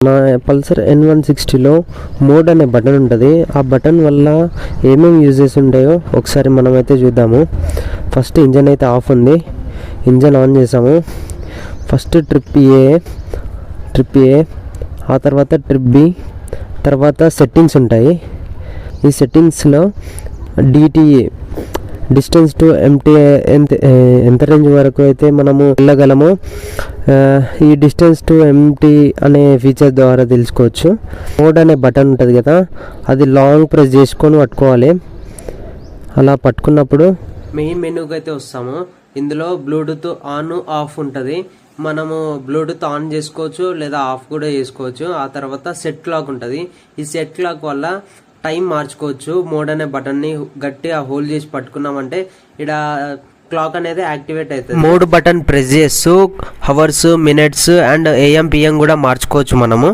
నా Pulsar N160లో mode అనే button ఉంటుంది. ఆ బటన్ వల్ల ఏమేమి యూజెస్ ఉంటాయో ఒకసారి మనమైతే చూద్దాము. ఫస్ట్ ఇంజన్ అయితే ఆఫ్ ఉంది. ఇంజన్ ఆన్ చేసాము. ఫస్ట్ ట్రిప్ ఏ, ఆ తర్వాత ట్రిప్ బి, తర్వాత సెట్టింగ్స్ ఉంటాయి. ఈ సెట్టింగ్స్లో DTA డిస్టెన్స్ టు MTA ఎంత రేంజ్ వరకు అయితే మనము వెళ్ళగలమో ఈ డిస్టెన్స్ టు MT అనే ఫీచర్ ద్వారా తెలుసుకోవచ్చు. మోడ్ అనే బటన్ ఉంటుంది కదా, అది లాంగ్ ప్రెస్ చేసుకొని పట్టుకోవాలి. అలా పట్టుకున్నప్పుడు మెయిన్ మెనూకి అయితే వస్తాము. ఇందులో బ్లూటూత్ ఆన్ ఆఫ్ ఉంటుంది. మనము బ్లూటూత్ ఆన్ చేసుకోవచ్చు లేదా ఆఫ్ కూడా చేసుకోవచ్చు. ఆ తర్వాత సెట్ క్లాక్ ఉంటుంది. ఈ సెట్ క్లాక్ వల్ల టైం మార్చుకోవచ్చు. మోడ్ అనే బటన్ని గట్టిగా హోల్డ్ చేసి పట్టుకున్నామంటే ఇక్కడ క్లాక్ అనేది యాక్టివేట్ అవుతుంది. మోడ్ బటన్ ప్రెస్ చేస్తూ hours, minutes and AM PM కూడా మార్చుకోవచ్చు మనము.